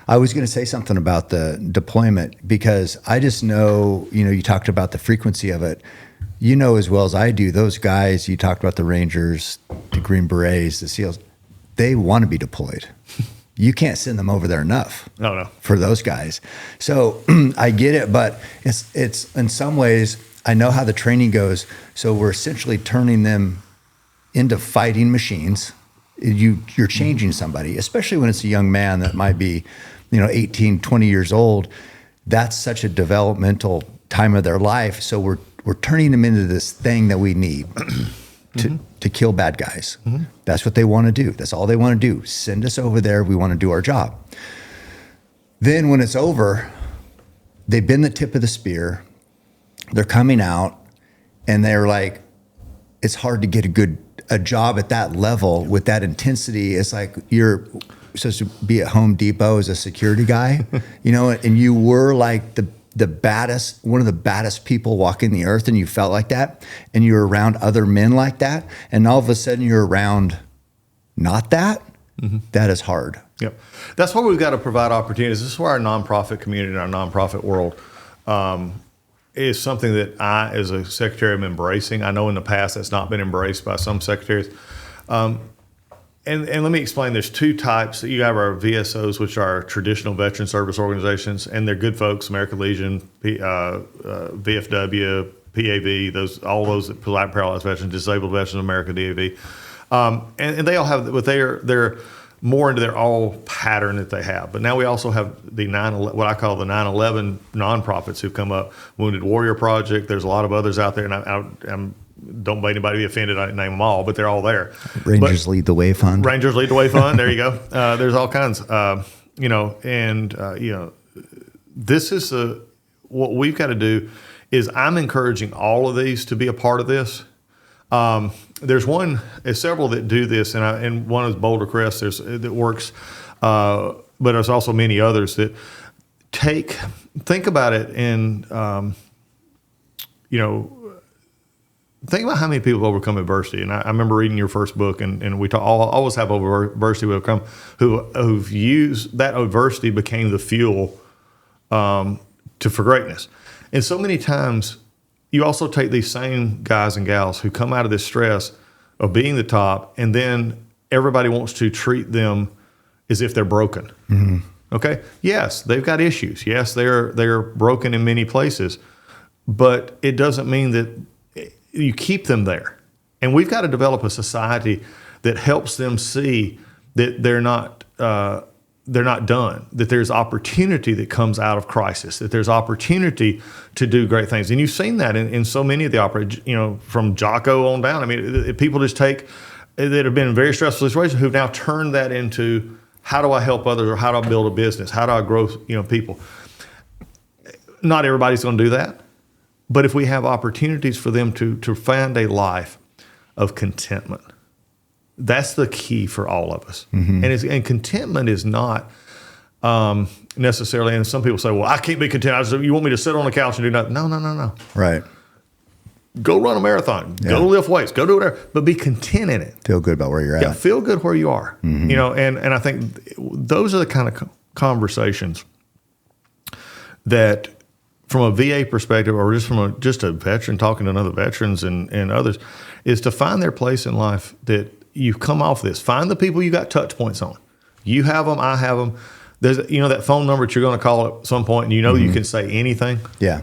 I was going to say something about the deployment because I just know, you talked about the frequency of it. You know as well as I do, those guys, you talked about the Rangers, the Green Berets, the SEALs, they want to be deployed. You can't send them over there enough for those guys. So I get it, but it's in some ways, I know how the training goes. So we're essentially turning them into fighting machines. You're changing somebody, especially when it's a young man that might be, 18, 20 years old. That's such a developmental time of their life. So we're turning them into this thing that we need to kill bad guys. Mm-hmm. That's what they want to do. That's all they want to do. Send us over there. We want to do our job. Then when it's over, they've been the tip of the spear. They're coming out and they're like, it's hard to get a job at that level with that intensity. It's like you're supposed to be at Home Depot as a security guy, and you were like the baddest, one of the baddest people walking the earth, and you felt like that, and you were around other men like that, and all of a sudden you're around not that. Mm-hmm. That is hard. Yep. That's why we've got to provide opportunities. This is where our nonprofit community and our nonprofit world is something that I, as a secretary, am embracing. I know in the past that's not been embraced by some secretaries. And let me explain, there's two types. You have our VSOs, which are traditional veteran service organizations, and they're good folks, American Legion, VFW, PAV, all those that provide paralyzed veterans, disabled veterans of America, DAV. And they all have, but they're more into their all pattern that they have. But now we also have the what I call the 9/11 nonprofits who've come up, Wounded Warrior Project. There's a lot of others out there, and I'm don't let anybody be offended. I didn't name them all, but they're all there. Rangers Lead the Way Fund. Rangers Lead the Way Fund. There you go. There's all kinds. This is what we've got to do. Is I'm encouraging all of these to be a part of this. There's several that do this, and one is Boulder Crest. That works, but there's also many others that think about it and think about how many people have overcome adversity. And I remember reading your first book, and we always have adversity we overcome, who've used that adversity became the fuel for greatness. And so many times, you also take these same guys and gals who come out of this stress of being the top, and then everybody wants to treat them as if they're broken. Mm-hmm. Okay? Yes, they've got issues. Yes, they're broken in many places, but it doesn't mean that you keep them there. And we've got to develop a society that helps them see that they're not done, that there's opportunity that comes out of crisis, that there's opportunity to do great things. And you've seen that in so many of the operations, from Jocko on down. I mean, people just that have been in very stressful situations who've now turned that into, how do I help others, or how do I build a business? How do I grow, people? Not everybody's going to do that. But if we have opportunities for them to find a life of contentment, that's the key for all of us. Mm-hmm. And contentment is not necessarily, and some people say, well, I can't be content. You want me to sit on the couch and do nothing? No. Right. Go run a marathon. Yeah. Go lift weights. Go do whatever. But be content in it. Feel good about where you're at. Yeah, feel good where you are. Mm-hmm. And I think those are the kind of conversations that, from a VA perspective, or just from just a veteran talking to other veterans and others, is to find their place in life. That you come off this. Find the people you got touch points on. You have them. I have them. There's that phone number that you're going to call at some point, and you can say anything. Yeah.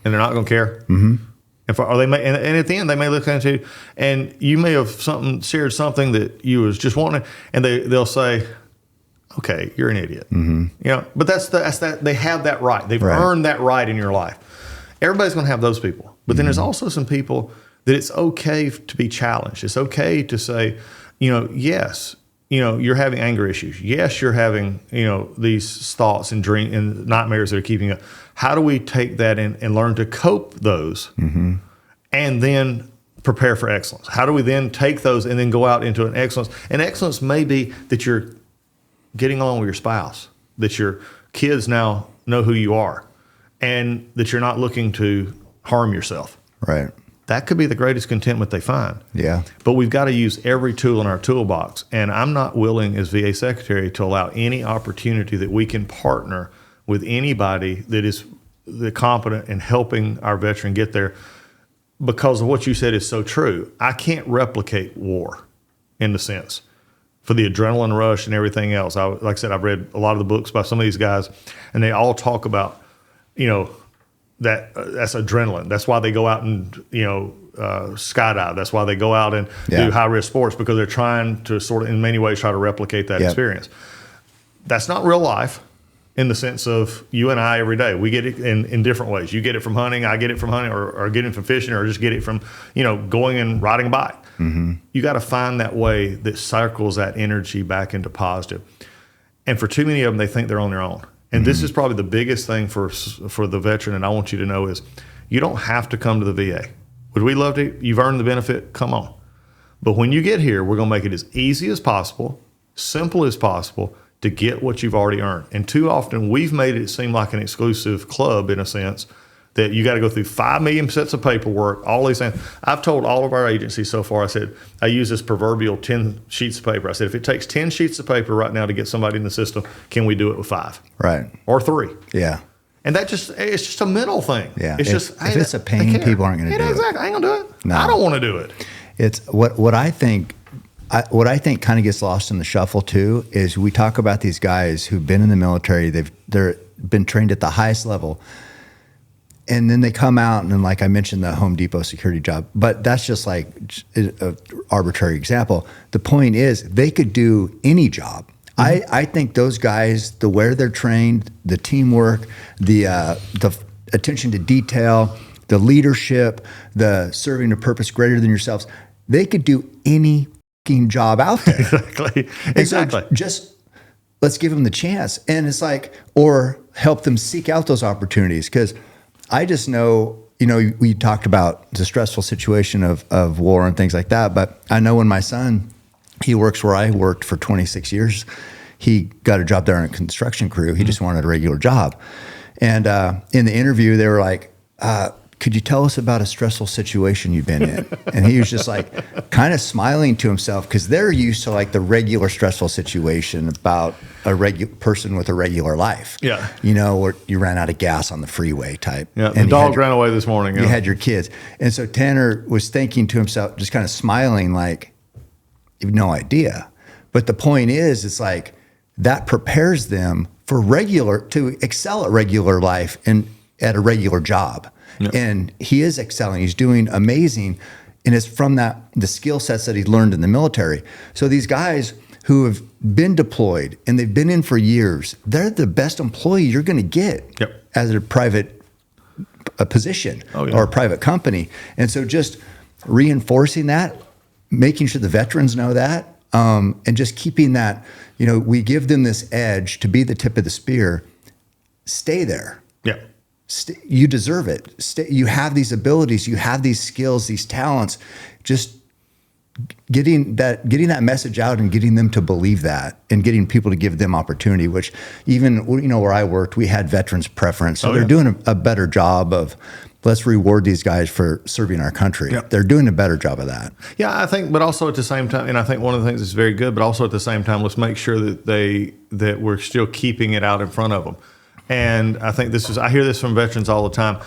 And they're not going to care. Mm-hmm. And at the end they may look at you, and you may have shared something that you was just wanting, and they'll say, okay, you're an idiot. Mm-hmm. But that's that they have that right. They've earned that right in your life. Everybody's going to have those people. But then there's also some people that it's okay to be challenged. It's okay to say, yes, you're having anger issues. Yes, you're having, these thoughts and dreams and nightmares that are keeping you. How do we take that and learn to cope those, mm-hmm. and then prepare for excellence? How do we then take those and then go out into an excellence? And excellence may be that you're getting along with your spouse, that your kids now know who you are, and that you're not looking to harm yourself. Right. that could be the greatest contentment they find. Yeah. But we've got to use every tool in our toolbox. And I'm not willing as VA secretary to allow any opportunity that we can partner with anybody that is competent in helping our veteran get there, because of what you said is so true. I can't replicate war in the sense for the adrenaline rush and everything else. Like I said, I've read a lot of the books by some of these guys, and they all talk about, that's adrenaline. That's why they go out and, skydive. That's why they go out and do high risk sports, because they're trying to sort of, in many ways, try to replicate that experience. That's not real life in the sense of you and I every day. We get it in different ways. You get it from hunting. I get it from hunting, or get it from fishing, or just get it from, going and riding a bike. Mm-hmm. You got to find that way that cycles that energy back into positive. And for too many of them, they think they're on their own. And this is probably the biggest thing for the veteran, and I want you to know, is you don't have to come to the VA. Would we love to? You've earned the benefit. Come on. But when you get here, we're going to make it as easy as possible, simple as possible, to get what you've already earned. And too often, we've made it seem like an exclusive club, in a sense, that you got to go through 5 million sets of paperwork, all these things. I've told all of our agencies so far, I said, I use this proverbial 10 sheets of paper. I said, if it takes 10 sheets of paper right now to get somebody in the system, can we do it with 5? Right. Or 3? Yeah. And it's just a mental thing. Yeah. It's if it's a pain, people aren't going to do it. Exactly. I ain't going to do it. No. I don't want to do it. It's what I think kind of gets lost in the shuffle too is we talk about these guys who've been in the military, they're been trained at the highest level, and then they come out and, like I mentioned, the Home Depot security job, but that's just like an arbitrary example. The point is they could do any job. Mm-hmm. I think those guys, the way they're trained, the teamwork, the attention to detail, the leadership, the serving a purpose greater than yourselves, they could do any job out there. Exactly. So just let's give them the chance. And it's like, or help them seek out those opportunities. Because I just know, we talked about the stressful situation of war and things like that. But I know when my son, he works where I worked for 26 years, he got a job there on a construction crew. He just wanted a regular job. And in the interview, they were like, could you tell us about a stressful situation you've been in? And he was just like kind of smiling to himself, because they're used to like the regular stressful situation about a regular person with a regular life. Yeah. Where you ran out of gas on the freeway type. Yeah. The dog ran away this morning. You had your kids. And so Tanner was thinking to himself, just kind of smiling like, you have no idea. But the point is, it's like that prepares them to excel at regular life and at a regular job. Yep. And he is excelling. He's doing amazing. And it's from the skill sets that he's learned in the military. So these guys who have been deployed and they've been in for years, they're the best employee you're going to get as a private position or a private company. And so just reinforcing that, making sure the veterans know that, and just keeping that, we give them this edge to be the tip of the spear. Stay there. Yeah. You deserve it. You have these abilities, you have these skills, these talents. Just getting that message out and getting them to believe that, and getting people to give them opportunity. Which even where I worked, we had veterans preference, so they're doing a better job of let's reward these guys for serving our country. Yep. They're doing a better job of that. Yeah, I think, but also at the same time, and I think one of the things that's very good, but also at the same time, let's make sure that we're still keeping it out in front of them. And I think I hear this from veterans all the time,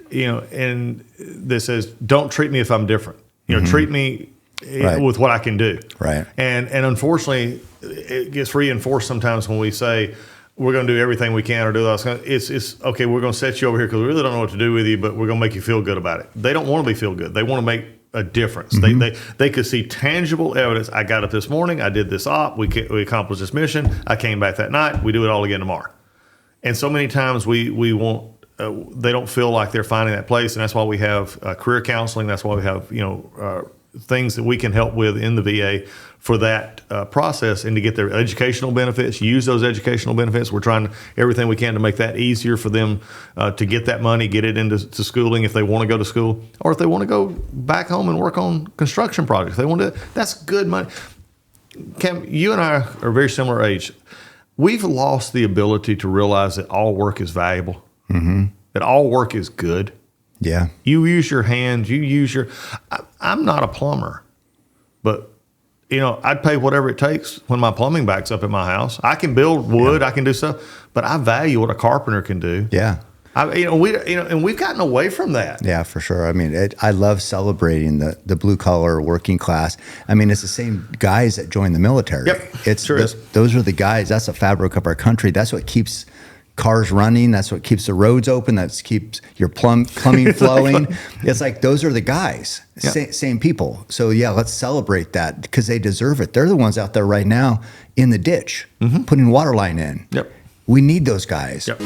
and this says, don't treat me if I'm different. Treat me with what I can do. Right. And unfortunately, it gets reinforced sometimes when we say we're going to do everything we can or do that. It's okay, we're going to set you over here because we really don't know what to do with you, but we're going to make you feel good about it. They don't want to be feel good. They want to make a difference. Mm-hmm. They could see tangible evidence. I got up this morning. I did this op. We accomplished this mission. I came back that night. We do it all again tomorrow. And so many times we want they don't feel like they're finding that place, and that's why we have career counseling. That's why we have things that we can help with in the VA for that process, and to get their educational benefits. Use those educational benefits. We're trying everything we can to make that easier for them to get that money, get it into schooling if they want to go to school, or if they want to go back home and work on construction projects. They want to. That's good money. Cam, you and I are very similar age. We've lost the ability to realize that all work is valuable, that all work is good. Yeah. You use your hands. You use your. I'm not a plumber, but I'd pay whatever it takes when my plumbing backs up at my house. I can build wood. I can do stuff, but I value what a carpenter can do. Yeah. And we've gotten away from that. Yeah, for sure. I mean, I love celebrating the blue collar working class. I mean, it's the same guys that join the military. Yep, It's sure is. those are the guys. That's the fabric of our country. That's what keeps cars running. That's what keeps the roads open. That keeps your plumbing flowing. It's like those are the guys, same people. So yeah, let's celebrate that because they deserve it. They're the ones out there right now in the ditch, putting water line in. Yep. We need those guys. Yep.